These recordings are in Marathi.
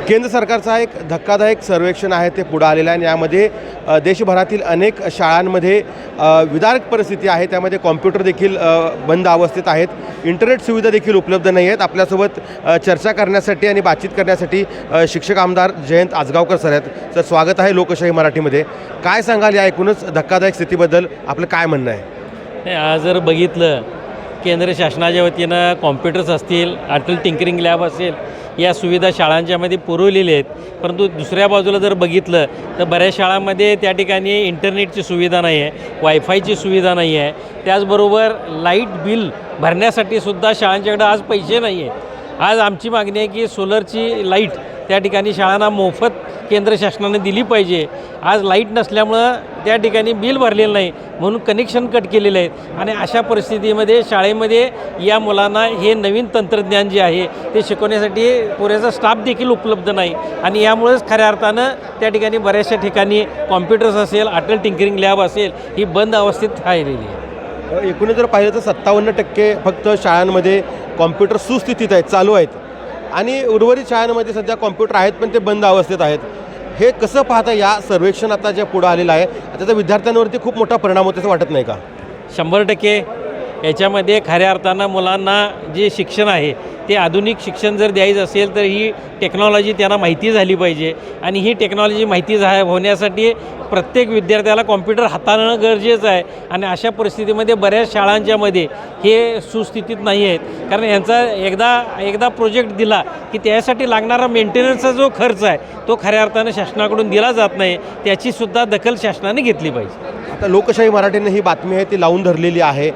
केंद्र सरकारचा एक धक्कादायक सर्वेक्षण आहे ते पुढे आलेलं आहे आणि यामध्ये देशभरातील अनेक शाळांमध्ये विदारक परिस्थिती आहे। त्यामध्ये कॉम्प्युटर देखील बंद अवस्थेत आहेत, इंटरनेट सुविधा देखील उपलब्ध नाही आहेत। आपल्यासोबत चर्चा करण्यासाठी आणि बातचीत करण्यासाठी शिक्षक आमदार जयंत आजगावकर सर आहेत। सर, स्वागत आहे लोकशाही मराठीमध्ये। काय सांगाल या एकूणच धक्कादायक स्थितीबद्दल, आपलं काय म्हणणं आहे? आज जर बघितलं केंद्र शासनाच्या वतीनं कॉम्प्युटर्स असतील, अटल टिंकरिंग लॅब असेल, या सुविधा शाळांच्यामध्ये पुरवलेल्या आहेत। परंतु दुसऱ्या बाजूला जर बघितलं तर बऱ्याच शाळांमध्ये त्या ठिकाणी इंटरनेटची सुविधा नाही आहे, वायफायची सुविधा नाही आहे। त्याचबरोबर लाईट बिल भरण्यासाठी सुद्धा शाळांच्याकडे आज पैसे नाही आहेत। आज आमची मागणी आहे की सोलरची लाईट त्या ठिकाणी शाळांना मोफत केंद्र शासनाने दिली पाहिजे। आज लाईट नसल्यामुळं त्या ठिकाणी बिल भरलेलं नाही, म्हणून कनेक्शन कट केलेले आहेत आणि अशा परिस्थितीमध्ये शाळेमध्ये या मुलांना हे नवीन तंत्रज्ञान जे आहे ते शिकवण्यासाठी पुरेसा स्टाफ देखील उपलब्ध नाही आणि यामुळेच खऱ्या अर्थानं त्या ठिकाणी बऱ्याचशा ठिकाणी कॉम्प्युटर्स असेल, अटल टिंकरिंग लॅब असेल, ही बंद अवस्थेत राहिलेली आहे। एकूण जर पाहिलं तर 57% फक्त शाळांमध्ये कॉम्प्युटर सुस्थितीत आहेत, चालू आहेत आणि उर्वरित शाळांमध्ये सध्या कॉम्प्युटर आहेत पण ते बंद अवस्थेत आहेत। हे कसं पाहता या सर्वेक्षण आता जे पुढं आलेलं आहे त्याचा विद्यार्थ्यांवरती खूप मोठा परिणाम होतो असं वाटत नाही का? 100% याच्यामध्ये खऱ्या अर्थानं मुलांना जे शिक्षण आहे ते आधुनिक शिक्षण जर द्यायचं असेल तर ही टेक्नॉलॉजी त्यांना माहिती झाली पाहिजे आणि ही टेक्नॉलॉजी माहिती होण्यासाठी प्रत्येक विद्यार्थ्याला कॉम्प्युटर हाताळणं गरजेचं आहे आणि अशा परिस्थितीमध्ये बऱ्याच शाळांच्यामध्ये हे सुस्थितीत नाही आहेत, कारण यांचा एकदा प्रोजेक्ट दिला की त्यासाठी लागणारा मेंटेनन्सचा जो खर्च आहे तो खऱ्या अर्थानं शासनाकडून दिला जात नाही, त्याचीसुद्धा दखल शासनाने घेतली पाहिजे। आता लोकशाही मराठीने ही बातमी आहे ती लावून धरलेली आहे।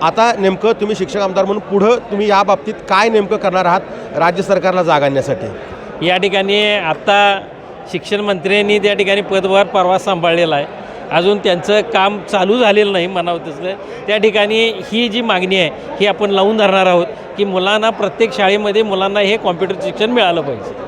आता नेमकं तुम्ही शिक्षक आमदार म्हणून पुढं तुम्ही या बाबतीत काय नेमकं करणार आहात राज्य सरकारला जाग आणण्यासाठी? या ठिकाणी आत्ता शिक्षण मंत्र्यांनी त्या ठिकाणी पदभार परवा सांभाळलेला आहे, अजून त्यांचं काम चालू झालेलं नाही म्हणावं तसं। त्या ठिकाणी ही जी मागणी आहे ही आपण लावून धरणार आहोत की मुलांना प्रत्येक शाळेमध्ये मुलांना हे कॉम्प्युटर शिक्षण मिळालं पाहिजे।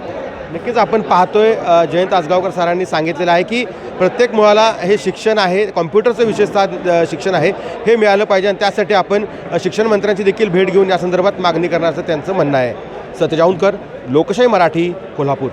नक्कीच आपण पाहतोय जयंत आजगावकर सरांनी सांगितलेलं आहे की प्रत्येक मुलाला हे शिक्षण आहे, कॉम्प्युटरचं विशेषतः शिक्षण आहे हे मिळालं पाहिजे आणि त्यासाठी आपण शिक्षण मंत्र्यांची देखील भेट घेऊन या संदर्भात मागणी करण्याचं त्यांचं म्हणणं आहे। सत्यजाऊनकर, लोकशाही मराठी, कोल्हापूर।